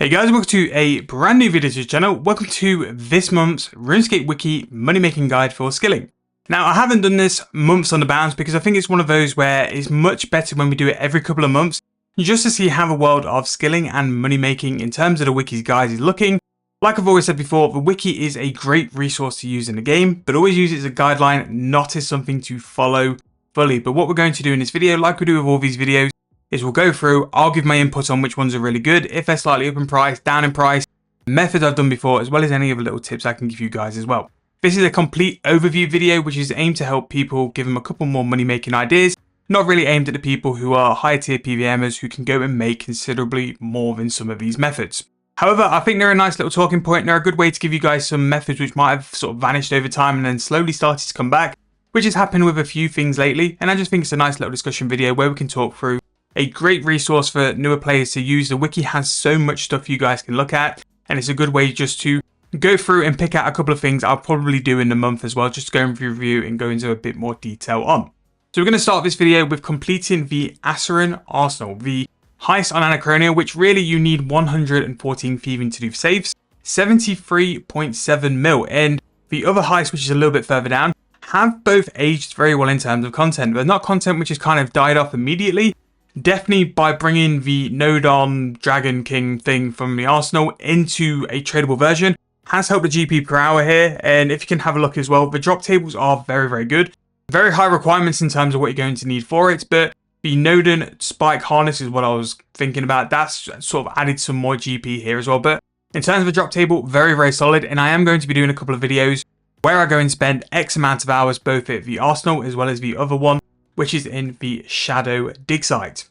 Hey guys, welcome to a brand new video to the channel. Welcome to this month's Runescape Wiki money making guide for skilling. Now I haven't done this months on the bounce because I think it's one of those where it's much better when we do it every couple of months just to see how the world of skilling and money making in terms of the wiki's guide is looking. Like I've always said before, the wiki is a great resource to use in the game, but always use it as a guideline, not as something to follow fully. But what we're going to do in this video, like we do with all these videos, is we'll go through, I'll give my input on which ones are really good, if they're slightly up in price, down in price, methods I've done before, as well as any other little tips I can give you guys as well. This is a complete overview video, which is aimed to help people, give them a couple more money making ideas, not really aimed at the people who are higher tier PVMers who can go and make considerably more than some of these methods. However, I think they're a nice little talking point, and they're a good way to give you guys some methods which might have sort of vanished over time and then slowly started to come back, which has happened with a few things lately, and I just think it's a nice little discussion video where we can talk through a great resource for newer players to use. The wiki has so much stuff you guys can look at, and it's a good way just to go through and pick out a couple of things I'll probably do in the month as well, just to go and review and go into a bit more detail on. So we're going to start this video with completing the Asarin Arsenal, the Heist on Anachronia, which really you need 114 thieving to do saves, 73.7 mil, and the other heist, which is a little bit further down, have both aged very well in terms of content, but not content which has kind of died off immediately. Definitely by bringing the node on Dragon King thing from the Arsenal into a tradable version has helped the GP per hour here. And if you can have a look as well, the drop tables are very, very good. Very high requirements in terms of what you're going to need for it, but the Noden spike harness is what I was thinking about. That's sort of added some more GP here as well. But in terms of the drop table, very, very solid. And I am going to be doing a couple of videos where I go and spend X amount of hours both at the Arsenal as well as the other one, which is in the Shadow dig site.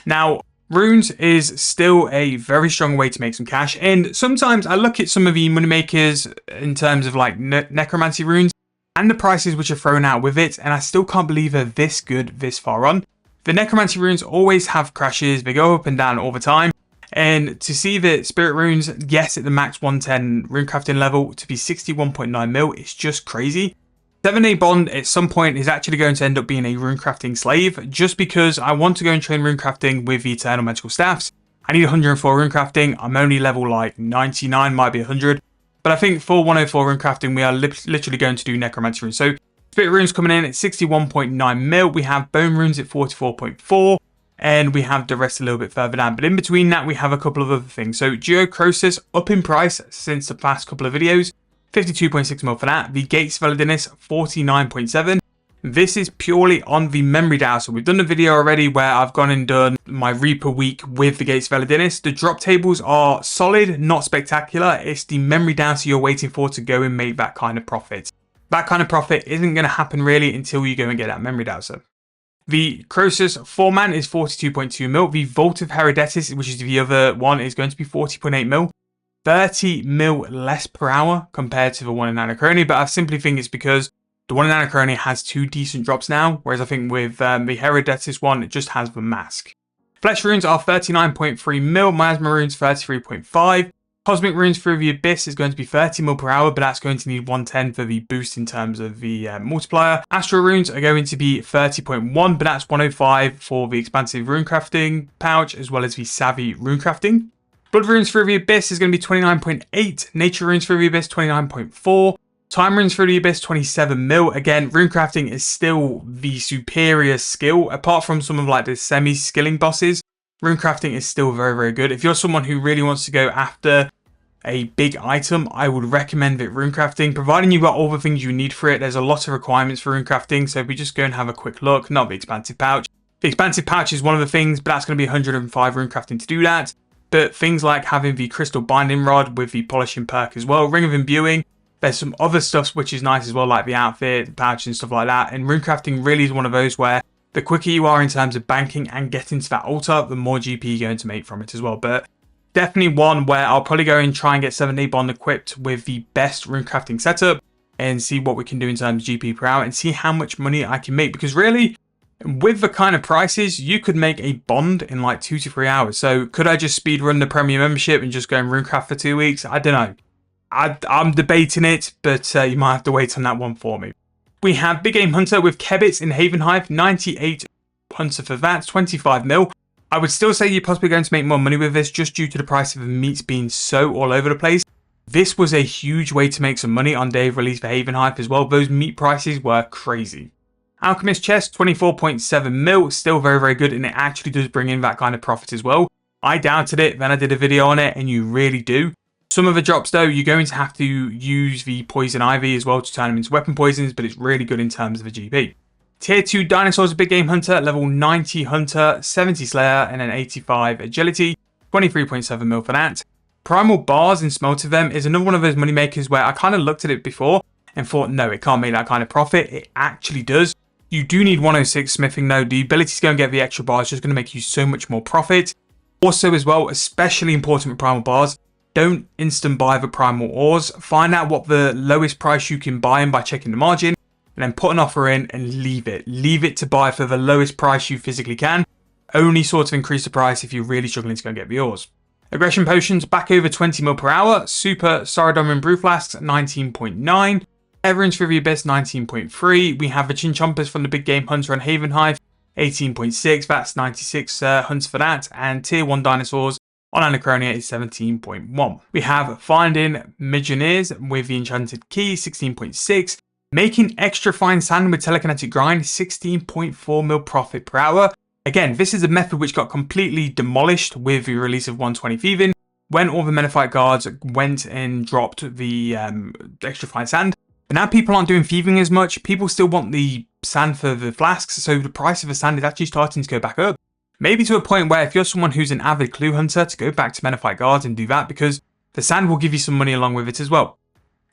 Now, runes is still a very strong way to make some cash, and sometimes I look at some of the moneymakers in terms of like necromancy runes and the prices which are thrown out with it, and I still can't believe they're this good this far on. The necromancy runes always have crashes, they go up and down all the time, and to see the spirit runes, yes, at the max 110 runecrafting level, to be 61.9 mil, it's just crazy. 7A Bond at some point is actually going to end up being a runecrafting slave, just because I want to go and train runecrafting with the Eternal Magical Staffs. I need 104 runecrafting, I'm only level like 99, might be 100, but I think for 104 runecrafting we are literally going to do necromancy runes. So spirit runes coming in at 61.9 mil, we have bone runes at 44.4, and we have the rest a little bit further down, but in between that we have a couple of other things. So Geocrosis up in price since the past couple of videos, 52.6 mil for that. The Gates Validinus 49.7. This is purely on the memory dowser. We've done a video already where I've gone and done my Reaper week with the Gates Validinus. The drop tables are solid, not spectacular. It's the memory dowser you're waiting for to go and make that kind of profit. That kind of profit isn't going to happen really until you go and get that memory dowser. The Croesus 4-man is 42.2 mil. The Vault of Herodetus, which is the other one, is going to be 40.8 mil. 30 mil less per hour compared to the one in Anachronia, but I simply think it's because the one in Anachronia has two decent drops now, whereas I think with the Herodetus one, it just has the mask. Flesh runes are 39.3 mil, Miasma runes 33.5, Cosmic runes through the Abyss is going to be 30 mil per hour, but that's going to need 110 for the boost in terms of the multiplier. Astral runes are going to be 30.1, but that's 105 for the expansive runecrafting pouch, as well as the savvy runecrafting. Blood runes through the Abyss is going to be 29.8, Nature runes through the Abyss 29.4, Time runes through the Abyss 27 mil. Again, runecrafting is still the superior skill, apart from some of like the semi-skilling bosses. Runecrafting is still very, very good. If you're someone who really wants to go after a big item, I would recommend that runecrafting, providing you've got all the things you need for it. There's a lot of requirements for runecrafting, so if we just go and have a quick look, not the expansive pouch. The expansive pouch is one of the things, but that's going to be 105 runecrafting to do that. But things like having the crystal binding rod with the polishing perk as well, ring of imbuing, there's some other stuff which is nice as well, like the outfit, the pouch and stuff like that. And runecrafting really is one of those where the quicker you are in terms of banking and getting to that altar, the more GP you're going to make from it as well. But definitely one where I'll probably go and try and get 7A Bond equipped with the best runecrafting setup and see what we can do in terms of GP per hour and see how much money I can make. Because really, with the kind of prices, you could make a bond in like 2 to 3 hours. So could I just speed run the premium membership and just go and runecraft for 2 weeks? I don't know. I'm debating it, but you might have to wait on that one for me. We have Big Game Hunter with Kebits in Haven Hive, 98 Hunter for that, 25 mil. I would still say you're possibly going to make more money with this just due to the price of the meats being so all over the place. This was a huge way to make some money on day of release for Haven Hive as well. Those meat prices were crazy. Alchemist chest, 24.7 mil, still very, very good, and it actually does bring in that kind of profit as well. I doubted it, then I did a video on it, and you really do. Some of the drops though, you're going to have to use the poison ivy as well to turn them into weapon poisons, but it's really good in terms of the GP. Tier 2 dinosaurs, a big game hunter, level 90 hunter, 70 slayer, and an 85 agility, 23.7 mil for that. Primal bars and smelt of them is another one of those money makers where I kind of looked at it before and thought, no, it can't make that kind of profit. It actually does. You do need 106 smithing though. The ability to go and get the extra bars is just going to make you so much more profit. Also as well, especially important with primal bars, don't instant buy the primal ores. Find out what the lowest price you can buy them by checking the margin, and then put an offer in and leave it. Leave it to buy for the lowest price you physically can. Only sort of increase the price if you're really struggling to go and get the ores. Aggression potions back over 20 mil per hour. Super Saurodomin brew flasks 19.9. Everyone's for the Abyss 19.3. We have the Chinchompers from the Big Game Hunter and Haven Hive 18.6. That's 96 hunts for that. And tier 1 dinosaurs on Anachronia is 17.1. We have Finding Midgeoneers with the Enchanted Key 16.6. Making extra fine sand with telekinetic grind 16.4 mil profit per hour. Again, this is a method which got completely demolished with the release of 120 Thieving when all the Menophyte guards went and dropped the extra fine sand. But now people aren't doing thieving as much. People still want the sand for the flasks, so the price of the sand is actually starting to go back up. Maybe to a point where if you're someone who's an avid clue hunter, to go back to Menophyte guards and do that because the sand will give you some money along with it as well.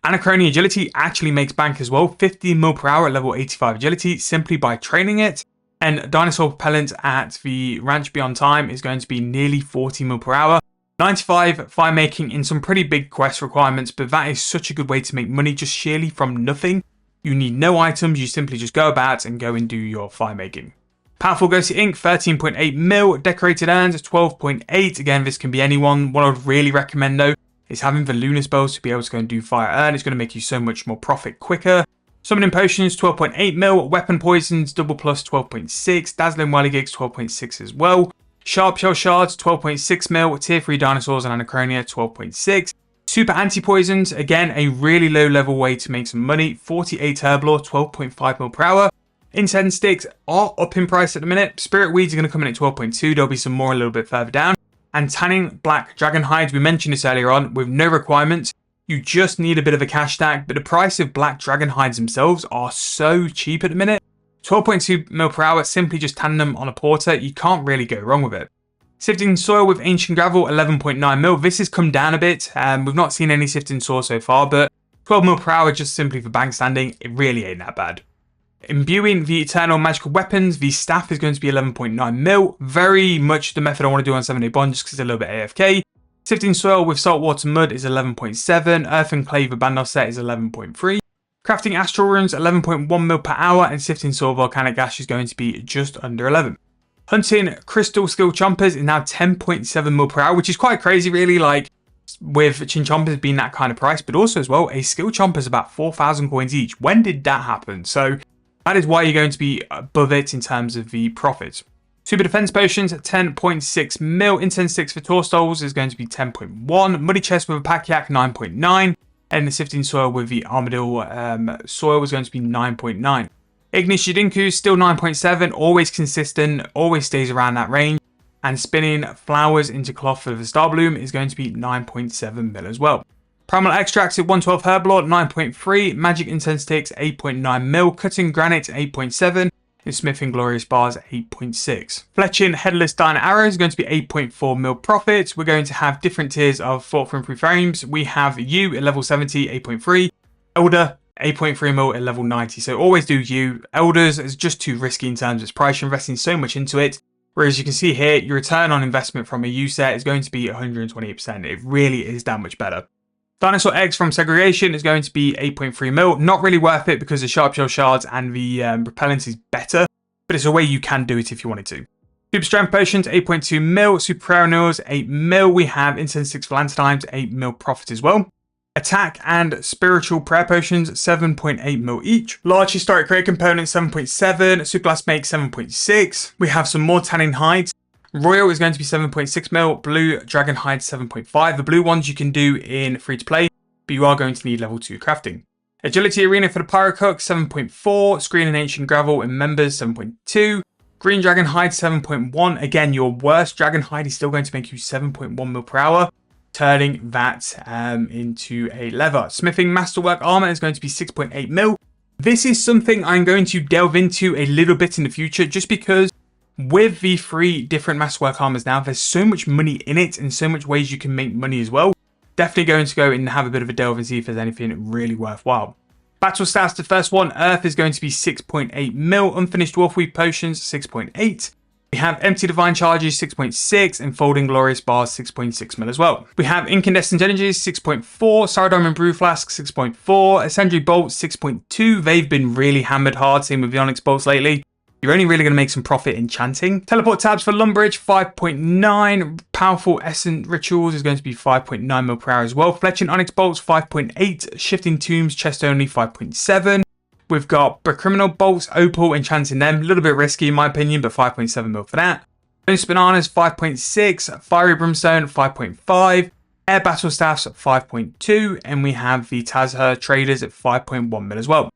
Anachronia agility actually makes bank as well. 15 mil per hour at level 85 agility simply by training it. And dinosaur propellant at the Ranch Beyond Time is going to be nearly 40 mil per hour. 95 fire making in some pretty big quest requirements, but that is such a good way to make money just sheerly from nothing. You need no items, you simply just go about and go and do your fire making. Powerful Ghostly Ink, 13.8 mil. Decorated Urns, 12.8. Again, this can be anyone. What I would really recommend though is having the lunar spells to be able to go and do fire urn. It's going to make you so much more profit quicker. Summoning Potions, 12.8 mil. Weapon Poisons, double plus, 12.6. Dazzling Whirligigs, 12.6 as well. Sharp Shell Shards, 12.6 mil. Tier 3 Dinosaurs and Anachronia, 12.6. Super Anti-Poisons, again, a really low level way to make some money. 48 Herblore, 12.5 mil per hour. Incense Sticks are up in price at the minute. Spirit Weeds are going to come in at 12.2. There'll be some more a little bit further down. And Tanning Black Dragon Hides, we mentioned this earlier on, with no requirements. You just need a bit of a cash stack, but the price of Black Dragon Hides themselves are so cheap at the minute. 12.2 mil per hour, simply just tan them on a porter. You can't really go wrong with it. Sifting Soil with Ancient Gravel, 11.9 mil. This has come down a bit. We've not seen any Sifting Soil so far, but 12 mil per hour just simply for bank standing, it really ain't that bad. Imbuing the Eternal Magical Weapons, the staff is going to be 11.9 mil. Very much the method I want to do on 7-Day Bond just because it's a little bit AFK. Sifting Soil with Saltwater Mud is 11.7. Earth and Clay, the Bandos set is 11.3. Crafting Astral Runes, 11.1 mil per hour. And Sifting Soil Volcanic Ash is going to be just under 11. Hunting Crystal Skill Chompers is now 10.7 mil per hour, which is quite crazy really, like with Chinchompers being that kind of price. But also as well, a Skill Chomper is about 4,000 coins each. When did that happen? So that is why you're going to be above it in terms of the profit. Super Defense Potions at 10.6 mil. Incense Sticks for Torstols is going to be 10.1. Muddy Chest with a Pack Yak, 9.9. And the Sifting Soil with the Armadillo Soil is going to be 9.9. Ignis Jidinku still 9.7. Always consistent. Always stays around that range. And Spinning Flowers into Cloth for the Star Bloom is going to be 9.7 mil as well. Primal Extracts at 112 Herblore, 9.3. Magic Incense Sticks, 8.9 mil. Cutting Granite, 8.7. And Smithing Glorious Bars, 8.6. Fletching Headless Dino Arrow is going to be 8.4 mil profit. We're going to have different tiers of Fort from Frames. We have U at level 70, 8.3. Elder, 8.3 mil at level 90. So always do U. Elders is just too risky in terms of its price. You're investing so much into it. Whereas you can see here, your return on investment from a U set is going to be 128%. It really is that much better. Dinosaur Eggs from Segregation is going to be 8.3 mil. Not really worth it because the Sharp Shell Shards and the Repellent is better. But it's a way you can do it if you wanted to. Super Strength Potions, 8.2 mil. Super Aeronauts, 8 mil. We have Incense Sticks for Lanternines, 8 mil profit as well. Attack and Spiritual Prayer Potions, 7.8 mil each. Large Historic Crate Components, 7.7. Super Glass Make, 7.6. We have some more Tanning Hides. Royal is going to be 7.6 mil, Blue Dragon Hide 7.5. The blue ones you can do in free to play, but you are going to need level 2 crafting. Agility Arena for the Pyro Cook 7.4, Screen and Ancient Gravel and Members 7.2, Green Dragon Hide 7.1. Again, your worst Dragon Hide is still going to make you 7.1 mil per hour, turning that into a leather. Smithing Masterwork Armor is going to be 6.8 mil. This is something I'm going to delve into a little bit in the future, just because with the 3 different Masterwork Armors now, there's so much money in it and so much ways you can make money as well. Definitely going to go and have a bit of a delve and see if there's anything really worthwhile. Battle stats, the first one, Earth is going to be 6.8 mil, Unfinished Dwarfweave Potions 6.8. We have Empty Divine Charges 6.6 and Folding Glorious Bars 6.6 mil as well. We have Incandescent Energies 6.4, Saradome Brew Flask 6.4, Ascendary Bolts 6.2. They've been really hammered hard, same with the Onyx Bolts lately. You're only really going to make some profit enchanting. Teleport Tabs for Lumbridge 5.9. Powerful Essence Rituals is going to be 5.9 mil per hour as well. Fletching Onyx Bolts 5.8. Shifting Tombs Chest Only 5.7. We've got Criminal Bolts, Opal, Enchanting them. A little bit risky in my opinion, but 5.7 mil for that. Bonus Bananas 5.6. Fiery Brimstone 5.5. Air Battle Staffs at 5.2. And we have the Tazher Traders at 5.1 mil as well.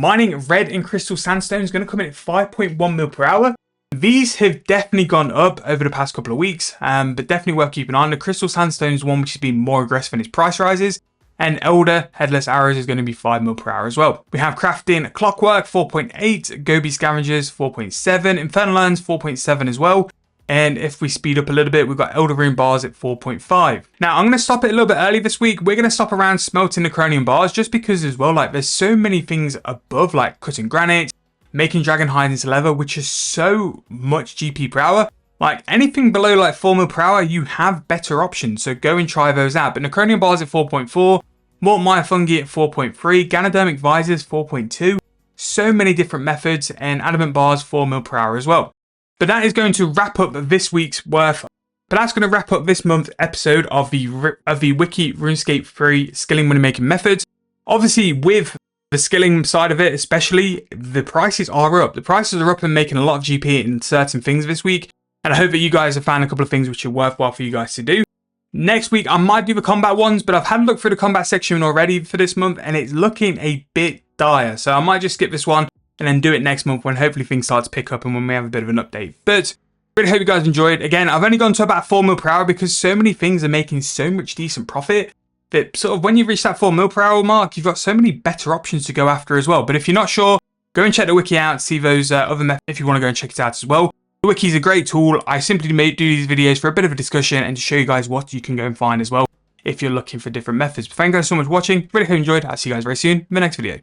Mining Red and Crystal Sandstone is going to come in at 5.1 mil per hour. These have definitely gone up over the past couple of weeks, but definitely worth keeping an eye on. The Crystal Sandstone is one which has been more aggressive in its price rises, and Elder Headless Arrows is going to be 5 mil per hour as well. We have Crafting Clockwork 4.8, Gobi Scavengers 4.7, Infernal Urns 4.7 as well. And if we speed up a little bit, we've got Elder Rune Bars at 4.5. Now, I'm going to stop it a little bit early this week. We're going to stop around Smelting Necronium Bars just because as well, like, there's so many things above, like cutting granite, making Dragon Hide into leather, which is so much GP per hour. Like, anything below like 4 mil per hour, you have better options. So go and try those out. But Necronium Bars at 4.4, Mort Maya Fungi at 4.3, Ganodermic Visors 4.2. So many different methods, and Adamant Bars 4 mil per hour as well. But that is going to wrap up this week's worth. But that's going to wrap up this month's episode of the Wiki RuneScape free skilling money making methods. Obviously, with the skilling side of it, especially, the prices are up. The prices are up and making a lot of GP in certain things this week. And I hope that you guys have found a couple of things which are worthwhile for you guys to do. Next week, I might do the combat ones, but I've had a look through the combat section already for this month, and it's looking a bit dire. So I might just skip this one and then do it next month when hopefully things start to pick up and when we have a bit of an update. But really hope you guys enjoyed. Again, I've only gone to about 4 mil per hour because so many things are making so much decent profit that sort of when you reach that 4 mil per hour mark, you've got so many better options to go after as well. But if you're not sure, go and check the wiki out, see those other methods if you want to go and check it out as well. The wiki is a great tool. I simply do these videos for a bit of a discussion and to show you guys what you can go and find as well if you're looking for different methods. But thank you guys so much for watching. Really hope you enjoyed. I'll see you guys very soon in the next video.